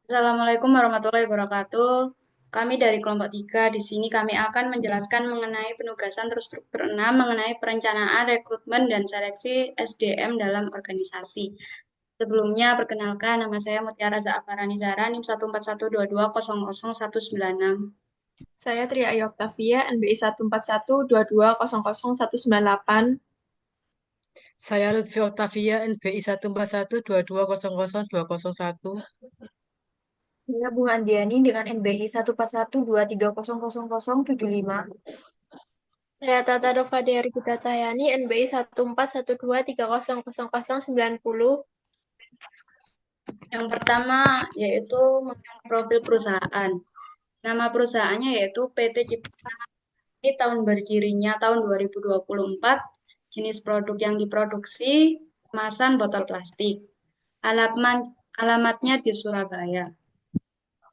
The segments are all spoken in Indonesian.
Assalamualaikum warahmatullahi wabarakatuh. Kami dari kelompok 3 di sini kami akan menjelaskan mengenai penugasan terstruktur 6 mengenai perencanaan, rekrutmen, dan seleksi SDM dalam organisasi. Sebelumnya, perkenalkan nama saya Mutiara Zaafarani Zahra, NIM 14122000196. Saya Tria Ayu Oktavia, NBI 14122000198. Saya Lutfi Oktavia, NBI 14122000201. Saya Bung Andiani dengan NBI 14123000075. Saya Tata Dova Dery Gita Cahyani, NBI 14123000090. Yang pertama yaitu mengenai profil perusahaan. Nama perusahaannya yaitu PT Cipta. Ini tahun berdirinya tahun 2024, jenis produk yang diproduksi kemasan botol plastik. Alamatnya di Surabaya.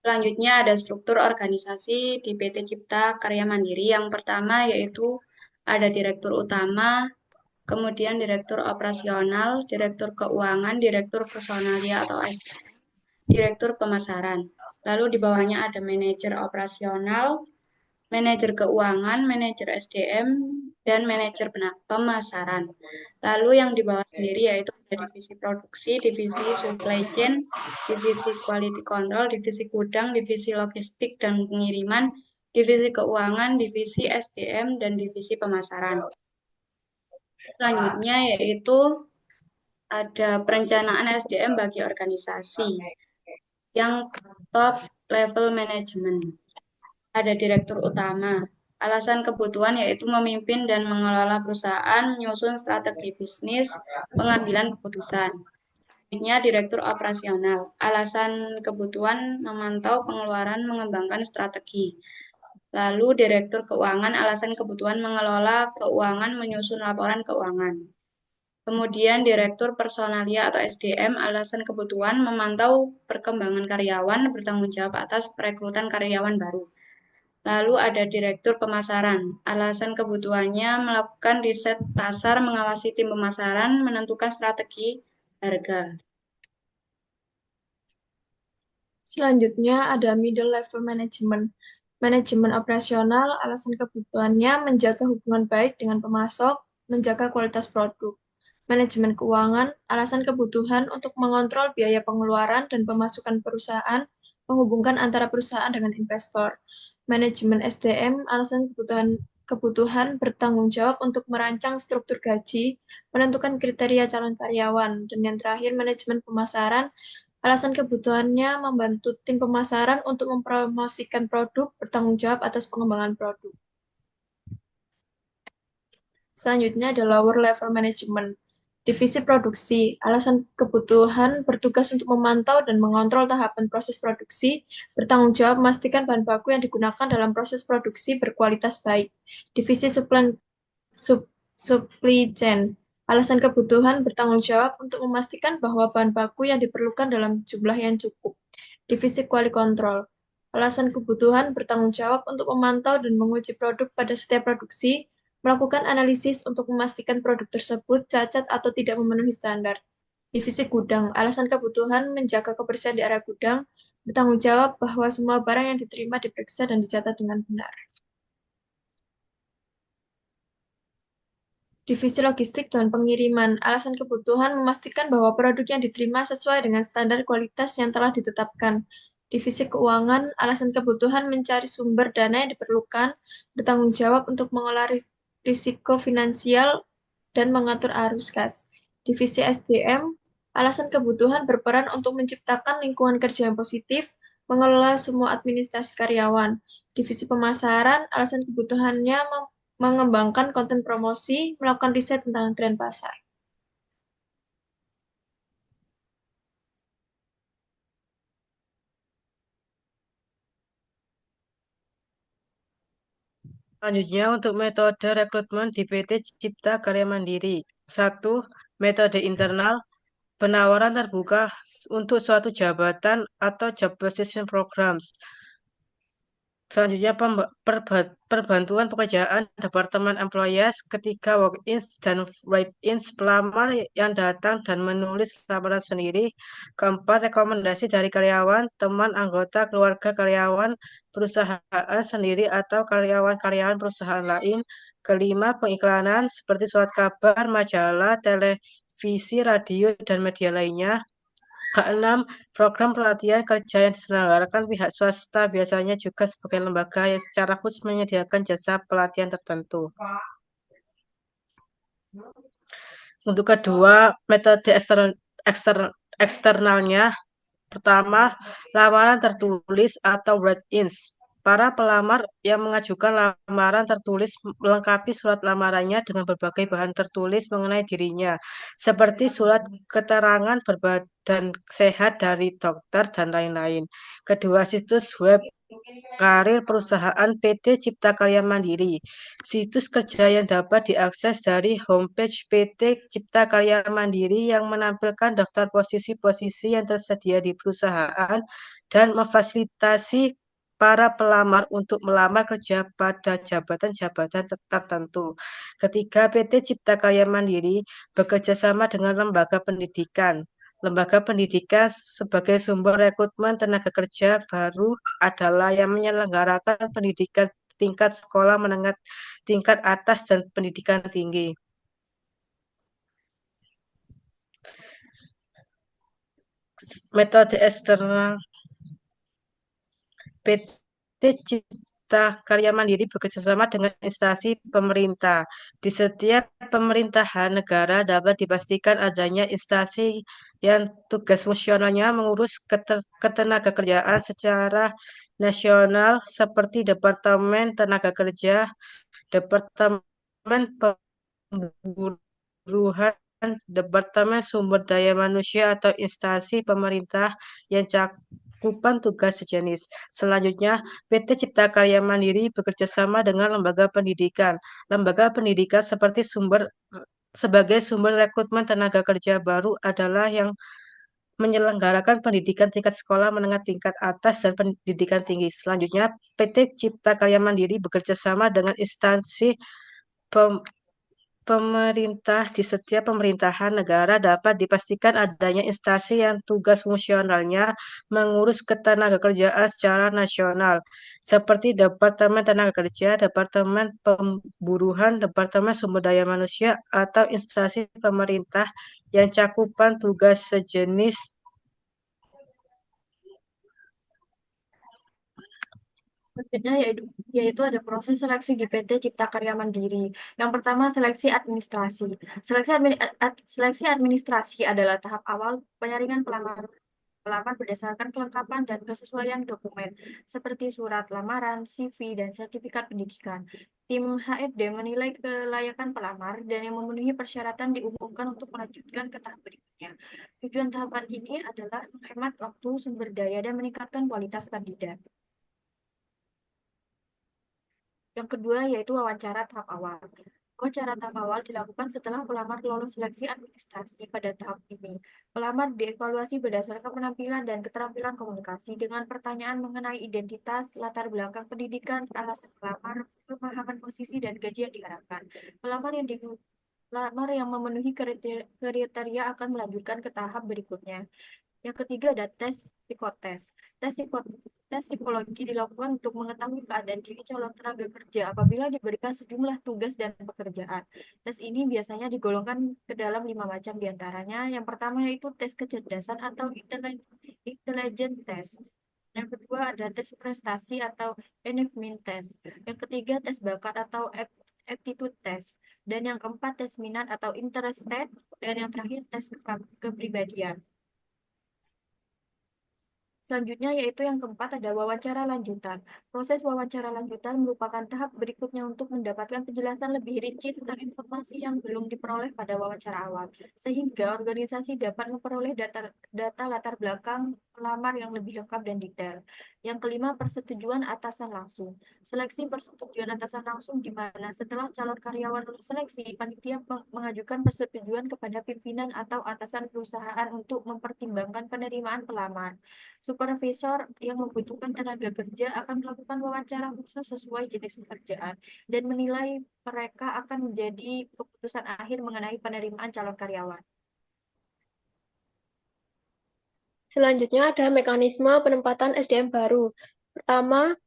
Selanjutnya ada struktur organisasi di PT Cipta Karya Mandiri. Yang pertama yaitu ada direktur utama, kemudian direktur operasional, direktur keuangan, direktur personalia atau SDM, direktur pemasaran. Lalu di bawahnya ada manajer operasional, manajer keuangan, manajer SDM, dan manajer pemasaran. Lalu yang di bawah sendiri yaitu ada divisi produksi, divisi supply chain, divisi quality control, divisi gudang, divisi logistik dan pengiriman, divisi keuangan, divisi SDM, dan divisi pemasaran. Selanjutnya yaitu ada perencanaan SDM bagi organisasi yang top level management. Ada direktur utama. Alasan kebutuhan yaitu memimpin dan mengelola perusahaan, menyusun strategi bisnis, pengambilan keputusan. Selanjutnya, direktur operasional. Alasan kebutuhan memantau pengeluaran, mengembangkan strategi. Lalu, direktur keuangan. Alasan kebutuhan mengelola keuangan, menyusun laporan keuangan. Kemudian, direktur personalia atau SDM. Alasan kebutuhan memantau perkembangan karyawan, bertanggung jawab atas perekrutan karyawan baru. Lalu ada direktur pemasaran. Alasan kebutuhannya melakukan riset pasar, mengawasi tim pemasaran, menentukan strategi harga. Selanjutnya ada middle level management. Manajemen operasional, alasan kebutuhannya menjaga hubungan baik dengan pemasok, menjaga kualitas produk. Manajemen keuangan, alasan kebutuhan untuk mengontrol biaya pengeluaran dan pemasukan perusahaan, menghubungkan antara perusahaan dengan investor. Manajemen SDM, alasan kebutuhan bertanggung jawab untuk merancang struktur gaji, menentukan kriteria calon karyawan, dan yang terakhir manajemen pemasaran, alasan kebutuhannya membantu tim pemasaran untuk mempromosikan produk, bertanggung jawab atas pengembangan produk. Selanjutnya ada lower level management. Divisi produksi, alasan kebutuhan bertugas untuk memantau dan mengontrol tahapan proses produksi, bertanggung jawab memastikan bahan baku yang digunakan dalam proses produksi berkualitas baik. Divisi supply chain, alasan kebutuhan bertanggung jawab untuk memastikan bahwa bahan baku yang diperlukan dalam jumlah yang cukup. Divisi quality control, alasan kebutuhan bertanggung jawab untuk memantau dan menguji produk pada setiap produksi, melakukan analisis untuk memastikan produk tersebut cacat atau tidak memenuhi standar. Divisi gudang, alasan kebutuhan menjaga kebersihan di area gudang, bertanggung jawab bahwa semua barang yang diterima diperiksa dan dicatat dengan benar. Divisi logistik dan pengiriman, alasan kebutuhan memastikan bahwa produk yang diterima sesuai dengan standar kualitas yang telah ditetapkan. Divisi keuangan, alasan kebutuhan mencari sumber dana yang diperlukan, bertanggung jawab untuk mengelola risiko finansial dan mengatur arus kas. Divisi SDM, alasan kebutuhan berperan untuk menciptakan lingkungan kerja yang positif, mengelola semua administrasi karyawan. Divisi pemasaran, alasan kebutuhannya mengembangkan konten promosi, melakukan riset tentang tren pasar. Selanjutnya untuk metode rekrutmen di PT Cipta Karya Mandiri. 1. Metode internal, penawaran terbuka untuk suatu jabatan atau job position programs. Selanjutnya, perbantuan pekerjaan Departemen Employees ketika walk-ins dan write-ins pelamar yang datang dan menulis lamaran sendiri. Keempat, rekomendasi dari karyawan, teman, anggota, keluarga karyawan, perusahaan sendiri atau karyawan-karyawan perusahaan lain. Kelima, pengiklanan seperti surat kabar, majalah, televisi, radio, dan media lainnya. Keenam, program pelatihan kerja yang diselenggarakan pihak swasta biasanya juga sebagai lembaga yang secara khusus menyediakan jasa pelatihan tertentu. Untuk kedua, metode eksternalnya, pertama, lamaran tertulis atau write-ins. Para pelamar yang mengajukan lamaran tertulis melengkapi surat lamarannya dengan berbagai bahan tertulis mengenai dirinya, seperti surat keterangan berbadan sehat dari dokter dan lain-lain. Kedua, situs web karir perusahaan PT Cipta Karya Mandiri. Situs kerja yang dapat diakses dari homepage PT Cipta Karya Mandiri yang menampilkan daftar posisi-posisi yang tersedia di perusahaan dan memfasilitasi para pelamar untuk melamar kerja pada jabatan-jabatan tertentu. Ketiga, PT Cipta Karya Mandiri bekerja sama dengan lembaga pendidikan. Lembaga pendidikan sebagai sumber rekrutmen tenaga kerja baru adalah yang menyelenggarakan pendidikan tingkat sekolah menengah tingkat atas dan pendidikan tinggi. Metode eksternal PT Cipta Karya Mandiri bekerjasama dengan instansi pemerintah. Di setiap pemerintahan negara dapat dipastikan adanya instansi yang tugas fungsionalnya mengurus ketenagakerjaan secara nasional seperti Departemen Tenaga Kerja, Departemen Pemburuhan, Departemen Sumber Daya Manusia atau instansi pemerintah yang cakupan tugas sejenis. Selanjutnya, PT Cipta Karya Mandiri bekerjasama dengan lembaga pendidikan. Lembaga pendidikan sebagai sumber rekrutmen tenaga kerja baru adalah yang menyelenggarakan pendidikan tingkat sekolah menengah tingkat atas dan pendidikan tinggi. Selanjutnya, PT Cipta Karya Mandiri bekerjasama dengan instansi pemerintah. Di setiap pemerintahan negara dapat dipastikan adanya instansi yang tugas fungsionalnya mengurus ketenagakerjaan secara nasional, seperti Departemen Tenaga Kerja, Departemen Pemburuhan, Departemen Sumber Daya Manusia, atau instansi pemerintah yang cakupan tugas sejenis. Selanjutnya yaitu ada proses seleksi di PT Cipta Karya Mandiri. Yang pertama, seleksi administrasi. Seleksi administrasi adalah tahap awal penyaringan pelamar berdasarkan kelengkapan dan kesesuaian dokumen seperti surat lamaran, CV, dan sertifikat pendidikan. Tim HRD menilai kelayakan pelamar dan yang memenuhi persyaratan diumumkan untuk melanjutkan ke tahap berikutnya. Tujuan tahapan ini adalah menghemat waktu, sumber daya, dan meningkatkan kualitas kandidat. Yang kedua yaitu wawancara tahap awal. Wawancara tahap awal dilakukan setelah pelamar lolos seleksi administrasi. Pada tahap ini, pelamar dievaluasi berdasarkan penampilan dan keterampilan komunikasi dengan pertanyaan mengenai identitas, latar belakang pendidikan, alasan pelamar, pemahaman posisi, dan gaji yang diharapkan. Pelamar yang memenuhi kriteria akan melanjutkan ke tahap berikutnya. Yang ketiga ada tes psikotes. Tes psikologi dilakukan untuk mengetahui keadaan diri calon tenaga kerja apabila diberikan sejumlah tugas dan pekerjaan. Tes ini biasanya digolongkan ke dalam 5 macam diantaranya. Yang pertama yaitu tes kecerdasan atau intelligent test. Yang kedua ada tes prestasi atau achievement test. Yang ketiga tes bakat atau aptitude test. Dan yang keempat tes minat atau interest test. Dan yang terakhir tes kepribadian. Selanjutnya yaitu yang keempat ada wawancara lanjutan. Proses wawancara lanjutan merupakan tahap berikutnya untuk mendapatkan penjelasan lebih rinci tentang informasi yang belum diperoleh pada wawancara awal, sehingga organisasi dapat memperoleh data latar belakang pelamar yang lebih lengkap dan detail. Yang kelima, persetujuan atasan langsung. Seleksi persetujuan atasan langsung di mana setelah calon karyawan lulus seleksi, panitia mengajukan persetujuan kepada pimpinan atau atasan perusahaan untuk mempertimbangkan penerimaan pelamar. Supervisor yang membutuhkan tenaga kerja akan melakukan wawancara khusus sesuai jenis pekerjaan dan menilai mereka akan menjadi keputusan akhir mengenai penerimaan calon karyawan. Selanjutnya ada mekanisme penempatan SDM baru. Pertama,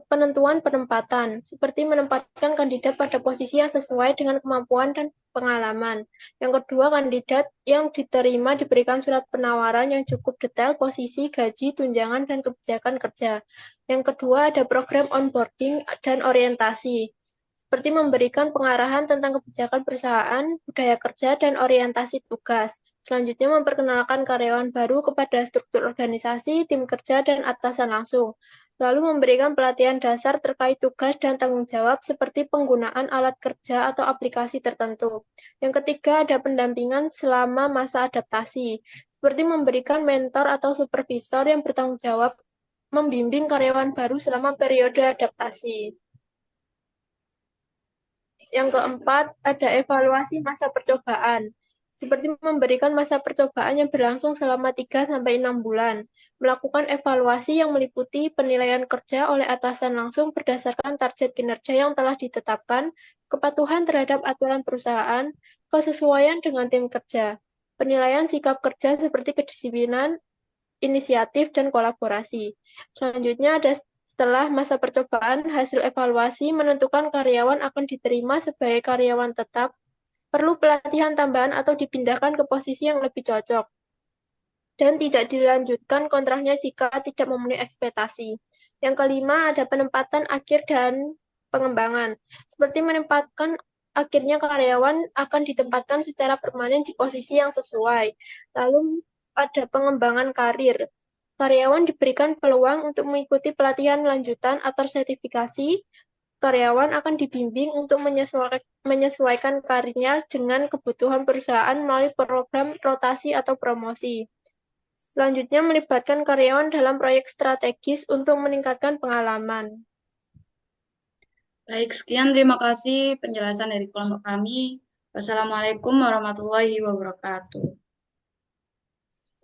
penentuan penempatan, seperti menempatkan kandidat pada posisi yang sesuai dengan kemampuan dan pengalaman. Yang kedua, kandidat yang diterima diberikan surat penawaran yang cukup detail posisi, gaji, tunjangan, dan kebijakan kerja. Yang kedua, ada program onboarding dan orientasi, seperti memberikan pengarahan tentang kebijakan perusahaan, budaya kerja, dan orientasi tugas. Selanjutnya, memperkenalkan karyawan baru kepada struktur organisasi, tim kerja, dan atasan langsung. Lalu memberikan pelatihan dasar terkait tugas dan tanggung jawab seperti penggunaan alat kerja atau aplikasi tertentu. Yang ketiga, ada pendampingan selama masa adaptasi, seperti memberikan mentor atau supervisor yang bertanggung jawab membimbing karyawan baru selama periode adaptasi. Yang keempat, ada evaluasi masa percobaan, seperti memberikan masa percobaan yang berlangsung selama 3-6 bulan, melakukan evaluasi yang meliputi penilaian kerja oleh atasan langsung berdasarkan target kinerja yang telah ditetapkan, kepatuhan terhadap aturan perusahaan, kesesuaian dengan tim kerja, penilaian sikap kerja seperti kedisiplinan, inisiatif, dan kolaborasi. Selanjutnya ada setelah masa percobaan, hasil evaluasi menentukan karyawan akan diterima sebagai karyawan tetap, perlu pelatihan tambahan atau dipindahkan ke posisi yang lebih cocok, dan tidak dilanjutkan kontraknya jika tidak memenuhi ekspektasi. Yang kelima, ada penempatan akhir dan pengembangan, seperti menempatkan akhirnya karyawan akan ditempatkan secara permanen di posisi yang sesuai. Lalu ada pengembangan karir. Karyawan diberikan peluang untuk mengikuti pelatihan lanjutan atau sertifikasi. Karyawan akan dibimbing untuk menyesuaikan karirnya dengan kebutuhan perusahaan melalui program rotasi atau promosi. Selanjutnya, melibatkan karyawan dalam proyek strategis untuk meningkatkan pengalaman. Baik, sekian terima kasih penjelasan dari kelompok kami. Wassalamualaikum warahmatullahi wabarakatuh.